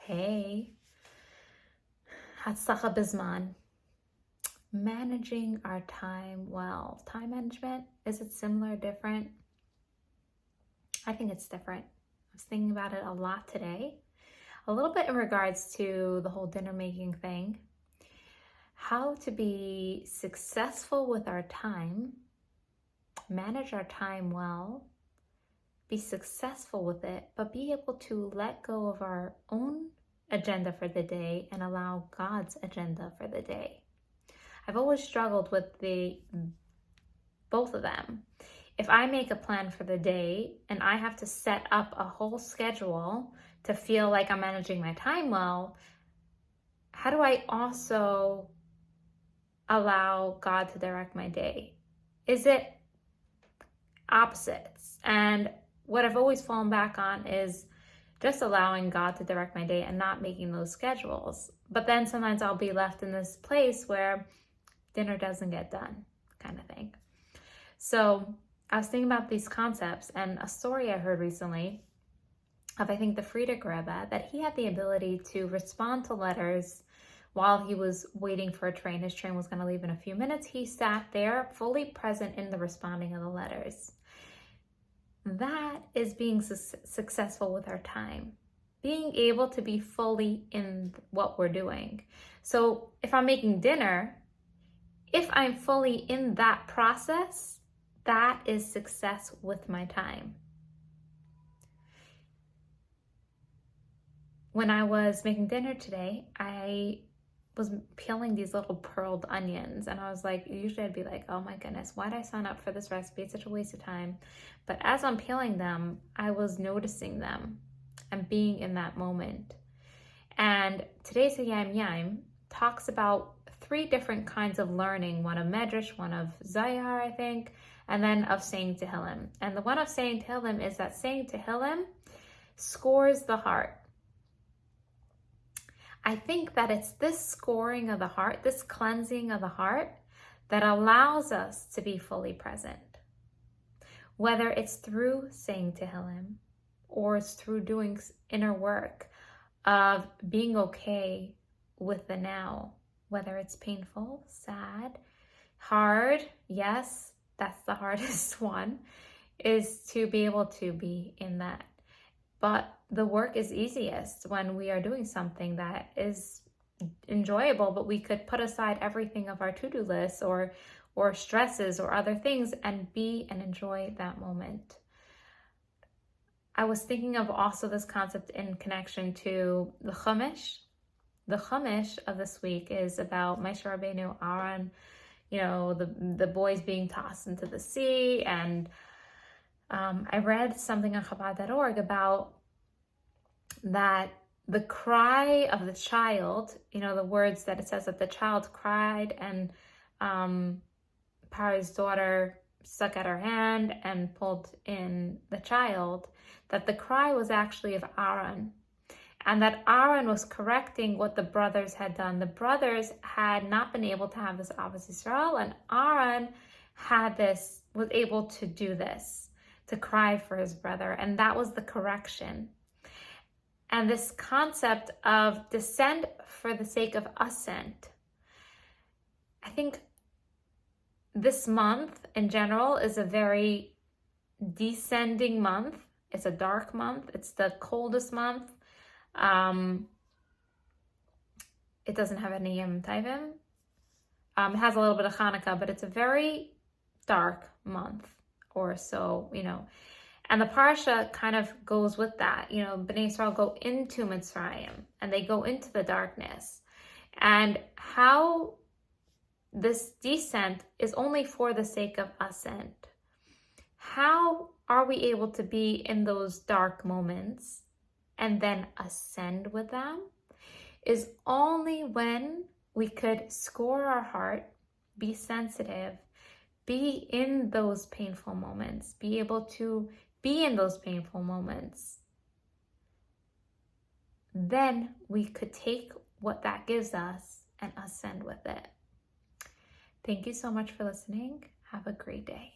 Hey, Hatzlacha B'zman. Managing our time well. Time management, is it similar or different? I think it's different. I was thinking about it a lot today. A little bit in regards to the whole dinner making thing. How to be successful with our time, manage our time well, be successful with it, but be able to let go of our own agenda for the day and allow God's agenda for the day. I've always struggled with both of them. If I make a plan for the day and I have to set up a whole schedule to feel like I'm managing my time well, how do I also allow God to direct my day? Is it opposites? And what I've always fallen back on is just allowing God to direct my day and not making those schedules. But then sometimes I'll be left in this place where dinner doesn't get done, kind of thing. So I was thinking about these concepts and a story I heard recently of, I think, the Frierdiker Rebbe, that he had the ability to respond to letters while he was waiting for a train. His train was going to leave in a few minutes. He sat there fully present in the responding of the letters. That is being successful with our time, being able to be fully in what we're doing. So if I'm making dinner, if I'm fully in that process, that is success with my time. When I was making dinner today, I was peeling these little pearled onions, and I was like, usually I'd be like, oh my goodness, why did I sign up for this recipe? It's such a waste of time. But as I'm peeling them, I was noticing them and being in that moment. And today's Hayam Yam talks about 3 different kinds of learning, one of Medrash, one of Zayar, I think, and then of saying Tehillim. And the one of saying Tehillim is that saying Tehillim scores the heart. I think that it's this scoring of the heart, this cleansing of the heart, that allows us to be fully present. Whether it's through saying Tehillim or it's through doing inner work of being okay with the now, whether it's painful, sad, hard, yes, that's the hardest one, is to be able to be in that. But the work is easiest when we are doing something that is enjoyable, but we could put aside everything of our to-do list or stresses or other things and be and enjoy that moment. I was thinking of also this concept in connection to the Chumash. The Chumash of this week is about Moshe Rabbeinu, Aaron, the boys being tossed into the sea. And I read something on Chabad.org about that the cry of the child, the words that it says that the child cried and Paro's daughter stuck at her hand and pulled in the child, that the cry was actually of Aaron. And that Aaron was correcting what the brothers had done. The brothers had not been able to have this Ahavas Yisrael, and Aaron was able to do this, to cry for his brother. And that was the correction. And this concept of descent for the sake of ascent. I think this month in general is a very descending month. It's a dark month. It's the coldest month. It doesn't have any Yom Tovim. It has a little bit of Hanukkah, but it's a very dark month or so, And the Parsha kind of goes with that. Bnei Yisrael go into Mitzrayim and they go into the darkness. And how this descent is only for the sake of ascent. How are we able to be in those dark moments and then ascend with them? Is only when we could score our heart, be sensitive, be in those painful moments, be able to be in those painful moments. Then we could take what that gives us and ascend with it. Thank you so much for listening. Have a great day.